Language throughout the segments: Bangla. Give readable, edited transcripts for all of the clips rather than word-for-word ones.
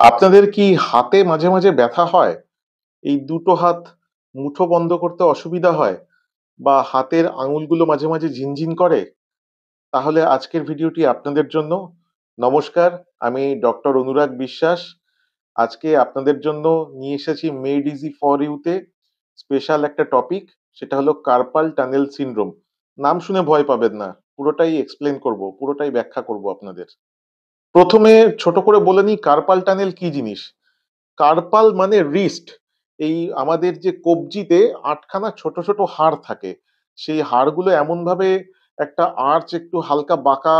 আপনাদের কি হাতে মাঝে, মাঝে ব্যথা হয়? এই দুটো হাত মুঠো বন্ধ করতে অসুবিধা হয়? বা হাতের আঙুলগুলো মাঝে, মাঝে ঝিনঝিন করে? তাহলে আজকের ভিডিওটি আপনাদের জন্য। নমস্কার, আমি ডক্টর অনুরাগ বিশ্বাস। আজকে আপনাদের জন্য নিয়ে এসেছি মেড ইজি ফর ইউ তে স্পেশাল একটা টপিক। সেটা হলো কার্পাল টানেল সিনড্রোম। নাম শুনে ভয় পাবেন না। পুরোটাই এক্সপ্লেইন করব, পুরোটাই ব্যাখ্যা করব আপনাদের। প্রথমে ছোট করে বলে নিই কার্পাল টানেল কি জিনিস। কার্পাল মানে রিস্ট। এই আমাদের যে কবজিতে আটখানা ছোট ছোট হাড় থাকে, সেই হাড়গুলো এমন ভাবে একটা আর্চ একটু হালকা বাঁকা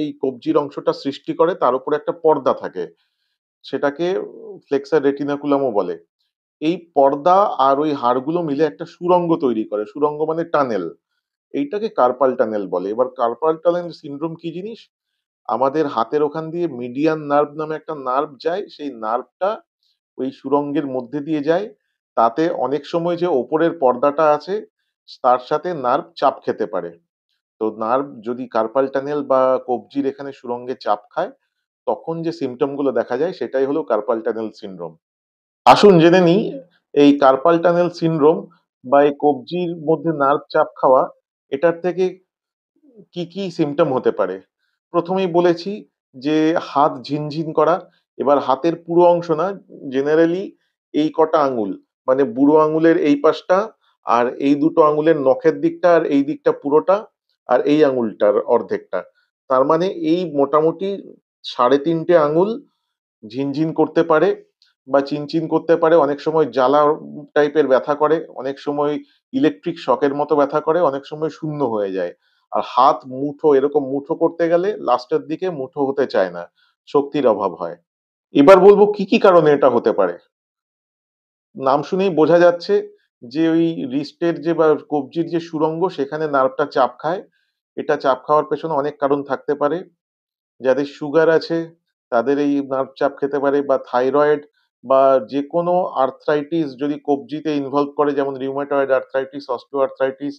এই কবজির অংশটা সৃষ্টি করে, তার উপরে একটা পর্দা থাকে, সেটাকে ফ্লেক্সার রেটিনাকুলামও বলে। এই পর্দা আর ওই হাড়গুলো মিলে একটা সুড়ঙ্গ তৈরি করে, সুড়ঙ্গ মানে টানেল। এইটাকে কার্পাল টানেল বলে। এবার কার্পাল টানেল সিনড্রোম কি জিনিস? আমাদের হাতের ওখান দিয়ে মিডিয়ান নার্ভ নামে একটা নার্ভ যায়, সেই নার্ভটা ওই সুড়ঙ্গের মধ্যে দিয়ে যায়। তাতে অনেক সময় যে ওপরের পর্দাটা আছে তার সাথে নার্ভ চাপ খেতে পারে। তো নার্ভ যদি কার্পাল টানেল বা কবজির এখানে সুড়ঙ্গে চাপ খায়, তখন যে সিমটম গুলো দেখা যায় সেটাই হলো কার্পাল টানেল সিনড্রোম। আসুন জেনে নিই এই কার্পাল টানেল সিনড্রোম বা এই কবজির মধ্যে নার্ভ চাপ খাওয়া, এটার থেকে কি কি সিমটম হতে পারে। প্রথমেই বলেছি যে হাত ঝিনঝিন করা। এবার হাতের পুরো অংশ না, জেনারেলি এই কটা আঙুল, মানে বুড়ো আঙুলের এই পাশটা, আর এই দুটো আঙুলের নখের দিকটা, আর এই দিকটা পুরোটা, আর এই আঙুলটার অর্ধেকটা, তার মানে এই মোটামুটি 3.5 আঙুল ঝিনঝিন করতে পারে বা চিনচিন করতে পারে। অনেক সময় জ্বালা টাইপের ব্যথা করে, অনেক সময় ইলেকট্রিক শকের মতো ব্যথা করে, অনেক সময় শূন্য হয়ে যায়। আর হাত মুঠো, এরকম মুঠো করতে গেলে লাস্টের দিকে মুঠো হতে চায় না, শক্তির অভাব হয়। এবার বলবো কি কি কারণে এটা হতে পারে। নাম শুনেই বোঝা যাচ্ছে যে ওই রিস্টের যে বা কবজির যে সুড়ঙ্গ, সেখানে নার্ভটা চাপ খায়। এটা চাপ খাওয়ার পেছনে অনেক কারণ থাকতে পারে। যাদের সুগার আছে তাদের এই নার্ভ চাপ খেতে পারে, বা থাইরয়েড বা যে কোনো আর্থ্রাইটিস যদি কবজিতে ইনভলভ করে, যেমন রিউমাটয়েড আর্থ্রাইটিস, অস্টিও আর্থ্রাইটিস,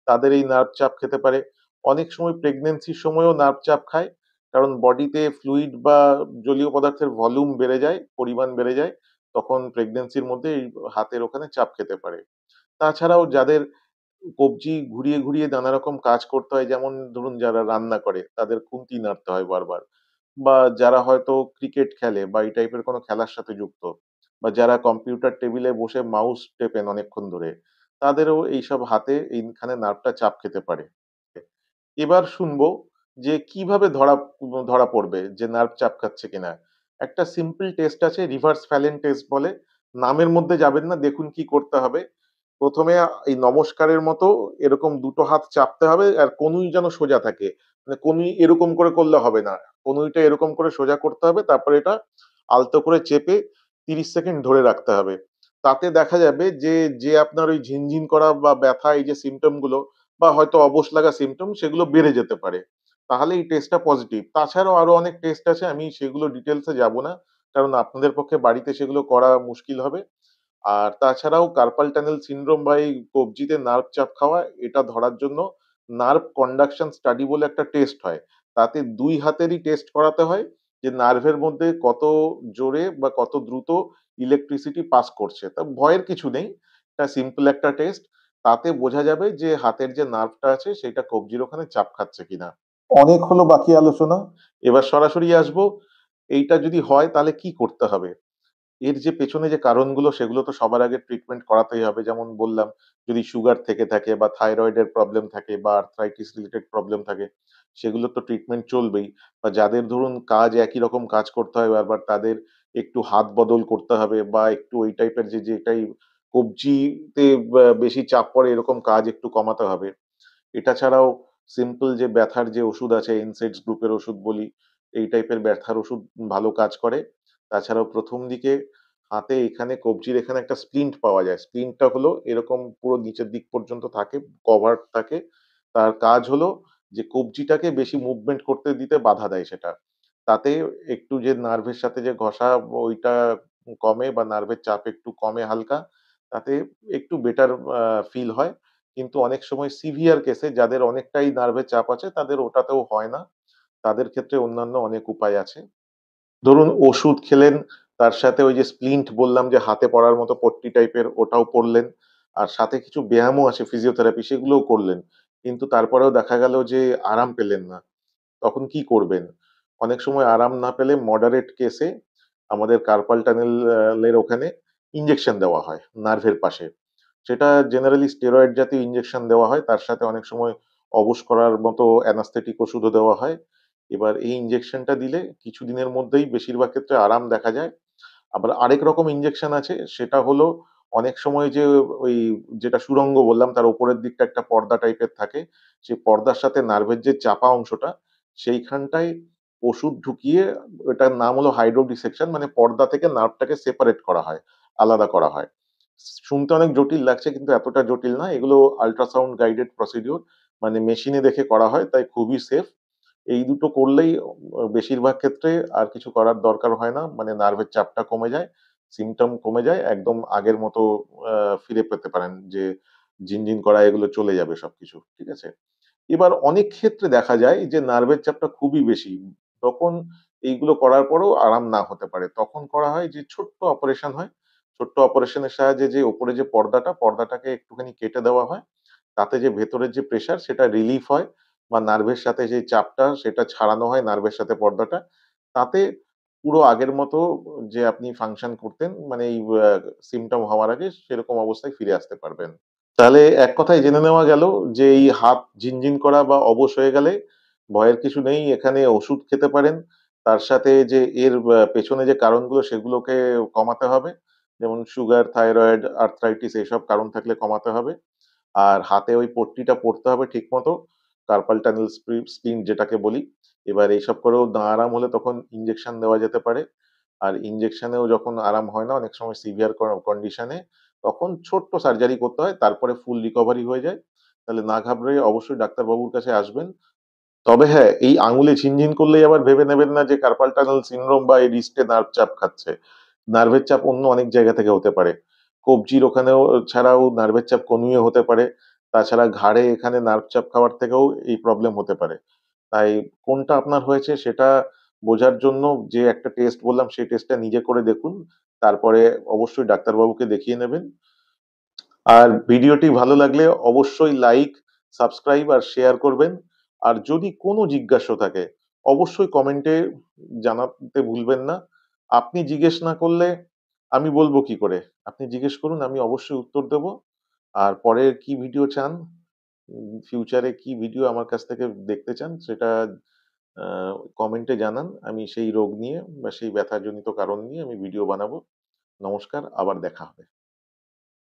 তাদের এই নার্ভ চাপ খেতে পারে। অনেক সময় প্রেগনেন্সির সময়ও নার্ভ চাপ খায়, কারণ বডিতে ফ্লুইড বা জলীয় পদার্থের ভলিউম বেড়ে যায়, পরিমাণ বেড়ে যায়, তখন প্রেগনেন্সির মধ্যে এই হাতের ওখানে চাপ খেতে পারে। তাছাড়াও যাদের কবজি ঘুরিয়ে ঘুরিয়ে নানা রকম কাজ করতে হয়, যেমন ধরুন যারা রান্না করে তাদের খুন্তি নাড়তে হয় বারবার, বা যারা হয়তো ক্রিকেট খেলে বা এই টাইপের কোনো খেলার সাথে যুক্ত, বা যারা কম্পিউটার টেবিলে বসে মাউস টেপেন অনেকক্ষণ ধরে, তাদেরও এইসব হাতে এইখানে নার্ভটা চাপ খেতে পারে। এবার শুনবো যে কিভাবে ধরা ধরা পড়বে যে নার্ভ চাপ খাচ্ছে কিনা। একটা সিম্পল টেস্ট আছে, রিভার্স ফ্যালেন টেস্ট বলে। নামের মধ্যে যাবেন না, দেখুন কি করতে হবে। প্রথমে এই নমস্কারের মতো এরকম দুটো হাত চাপতে হবে, আর কনুই যেন সোজা থাকে। মানে কনুই এরকম করে করলে হবে না, কনুইটা এরকম করে সোজা করতে হবে। তারপরে এটা আলতো করে চেপে 30 সেকেন্ড ধরে রাখতে হবে। তাতে দেখা যাবে যে যে আপনার ওই ঝিনঝিন করা বা ব্যথা, এই যে সিমটম গুলো বা হয়তো অবশ লাগা সিমটম, সেগুলো বেড়ে যেতে পারে। তাহলে এই টেস্টটা পজিটিভ। তাছাড়াও আরো অনেক টেস্ট আছে, আমি সেগুলো ডিটেলসে যাব না, কারণ আপনাদের পক্ষে বাড়িতে সেগুলো করা মুশকিল হবে। আর তাছাড়াও কার্পাল টানেল সিনড্রোম বা এই কবজিতে নার্ভ চাপ খাওয়া, এটা ধরার জন্য নার্ভ কন্ডাকশন স্টাডি বলে একটা টেস্ট হয়। তাতে দুই হাতেরই টেস্ট করাতে হয় যে নার্ভের মধ্যে কত জোরে বা কত দ্রুত ইলেকট্রিসিটি পাস করছে। তা ভয়ের কিছু নেই, এটা সিম্পল একটা টেস্ট। তাতে বোঝা যাবে যে হাতের যে নার্ভটা আছে সেটা কবজির ওখানে চাপ খাচ্ছে কিনা। অনেক হলো বাকি আলোচনা, এবার সরাসরি আসবো। এইটা যদি হয় তাহলে কি করতে হবে। এর যে পেছনে যে কারণগুলো, সেগুলো তো সবার আগে ট্রিটমেন্ট করাতেই হবে। যেমন বললাম, যদি সুগার থেকে থাকে বা থাইরয়েডের প্রবলেম থাকে বা আর্থ্রাইটিস রিলেটেড প্রবলেম থাকে, সেগুলো তো ট্রিটমেন্ট চলবেই। বা যাদের ধরুন কাজ একই রকম কাজ করতে হয় বারবার, তাদের একটু হাত বদল করতে হবে, বা একটু ওই টাইপের যে যেটাই কবজিতে বেশি চাপ পড়ে এরকম কাজ একটু কমাতে হবে। এটা ছাড়াও সিম্পল যে ব্যথার যে ওষুধ আছে, এনসেডস গ্রুপের ওষুধ বলি, এই টাইপের ব্যথার ওষুধ ভালো কাজ করে। তাছাড়াও প্রথম দিকে হাতে এখানে কবজির এখানে একটা স্প্লিন্ট পাওয়া যায়। স্প্লিন্টটা হলো এরকম পুরো নিচের দিক পর্যন্ত থাকে, কভার্ড থাকে। তার কাজ হলো যে কবজিটাকে বেশি মুভমেন্ট করতে দিতে বাধা দেয় সেটা। তাতে একটু যে নার্ভের সাথে যে ঘষা, ওইটা কমে বা নার্ভের চাপ একটু কমে হালকা। তাতে একটু বেটার ফিল হয়। কিন্তু অনেক সময় সিভিয়ার কেসে যাদের অনেকটাই নার্ভের চাপ আছে তাদের ওটাতেও হয় না। তাদের ক্ষেত্রে অন্যান্য অনেক উপায় আছে। ধরুন ওষুধ খেলেন, তার সাথে ওই যে স্প্লিন্ট বললাম যে হাতে পড়ার মতো পট্টি টাইপের ওটাও পড়লেন। আর সাথে কিছু ব্যায়ামও আছে ফিজিওথেরাপি সেগুলোও করলেন। কিন্তু তারপরেও দেখা গেল যে আরাম পেলেন না। তখন কি করবেন? অনেক সময় আরাম না পেলে মডারেট কেসে আমাদের কার্পাল টানেল এর ওখানে ইনজেকশন দেওয়া হয় নার্ভের পাশে। সেটা জেনারেলি স্টেরয়েড জাতীয় ইনজেকশন দেওয়া হয়। তার সাথে অনেক সময় অবশ করার মতো অ্যানাস্থেটিক ওষুধও দেওয়া হয়। এবার এই ইনজেকশনটা দিলে কিছুদিনের মধ্যেই বেশিরভাগ ক্ষেত্রে আরাম দেখা যায়। আবার আরেক রকম ইনজেকশন আছে সেটা হলো অনেক সময় যে ওই যেটা সুড়ঙ্গ বললাম তার উপরের দিকটা একটা পর্দা টাইপের থাকে। সেই পর্দার সাথে নার্ভের যে চাপা অংশটা সেইখানটায় ওষুধ ঢুকিয়ে ওটার নাম হলো হাইড্রোডিসেকশন মানে পর্দা থেকে নার্ভটাকে সেপারেট করা হয়, আলাদা করা হয়। শুনতে অনেক জটিল লাগছে কিন্তু এতটা জটিল না। এগুলো আল্ট্রাসাউন্ড গাইডেড প্রসিডিউর মানে মেশিনে দেখে করা হয় তাই খুবই সেফ। এই দুটো করলেই বেশিরভাগ ক্ষেত্রে আর কিছু করার দরকার হয় না। মানে নার্ভের চাপটা কমে যায়, সিম্পটম কমে যায়। একদম আগের মতো ফিরে পেতে পারেন যে ঝিনঝিন করা এগুলো চলে যাবে সবকিছু। ঠিক আছে? এবার অনেক ক্ষেত্রে দেখা যায় যে নার্ভের চাপটা খুবই বেশি। তখন এইগুলো করার পরেও আরাম না হতে পারে। তখন করা হয় যে ছোট্ট অপারেশন হয়। ছোট্ট অপারেশনের সাহায্যে যে উপরে যে পর্দাটাকে একটুখানি কেটে দেওয়া হয়। তাতে যে ভেতরের যে প্রেশার সেটা রিলিফ হয় বা নার্ভের সাথে যে চাপটা সেটা ছাড়ানো হয় নার্ভের সাথে পর্দাটা। তাতে পুরো আগের মতো যে আপনি ফাংশন করতেন মানে এই সিম্পটম হওয়ার আগে সেরকম অবস্থায় ফিরে আসতে পারবেন। তাহলে এক কথায় জেনে নেওয়া গেল যে এই হাত ঝিনঝিন করা বা অবশ হয়ে গেলে ভয়ের কিছু নেই। এখানে ওষুধ খেতে পারেন। তার সাথে যে এর পেছনে যে কারণগুলো সেগুলোকে কমাতে হবে। যেমন সুগার, থাইরয়েড, আর্থ্রাইটিস এসব কারণ থাকলে কমাতে হবে। আর হাতে ওই পট্টিটা পড়তে হবে ঠিকমতো। কার্পাল টানেল স্প্লিন্ট যেটাকে বলি। এবার এইসব করেও না আরাম হলে তখন ইনজেকশন দেওয়া যেতে পারে। আর ইনজেকশনেও যখন আরাম হয় না অনেক সময় সিভিয়ার কন্ডিশনে তখন ছোট্ট সার্জারি করতে হয়। তারপরে ফুল রিকভারি হয়ে যায়। তাহলে না ঘাবড়ে অবশ্যই ডাক্তারবাবুর কাছে আসবেন। তবে হ্যাঁ, এই আঙুলে ঝিনঝিন করলেই আবার ভেবে নেবেন না যে কার্পাল টানেল সিনড্রোম বা এই রিস্টে নার্ভ চাপ খাচ্ছে। নার্ভের চাপ অন্য অনেক জায়গা থেকে হতে পারে। কবজির ওখানেও ছাড়াও নার্ভের চাপ কনুইয়ে হতে পারে। তাছাড়া ঘাড়ে এখানে নার্ভ চাপ খাওয়ার থেকেও এই প্রবলেম হতে পারে। তাই কোনটা আপনার হয়েছে সেটা বোঝার জন্য যে একটা টেস্ট বললাম সেই টেস্টটা নিজে করে দেখুন। তারপরে অবশ্যই ডাক্তারবাবুকে দেখিয়ে নেবেন। আর ভিডিওটি ভালো লাগলে অবশ্যই লাইক, সাবস্ক্রাইব আর শেয়ার করবেন। আর যদি কোনো জিজ্ঞাসা থাকে অবশ্যই কমেন্টে জানাতে ভুলবেন না। আপনি জিজ্ঞেস না করলে আমি বলবো কি করে? আপনি জিজ্ঞেস করুন আমি অবশ্যই উত্তর দেব। আর পরে কি ভিডিও চান, ফিউচারে কি ভিডিও আমার কাছ থেকে দেখতে চান সেটা আ কমেন্টে জানান। আমি সেই রোগ নিয়ে বা সেই ব্যথাজনিত কারণ নিয়ে আমি ভিডিও বানাবো। নমস্কার, আবার দেখা হবে।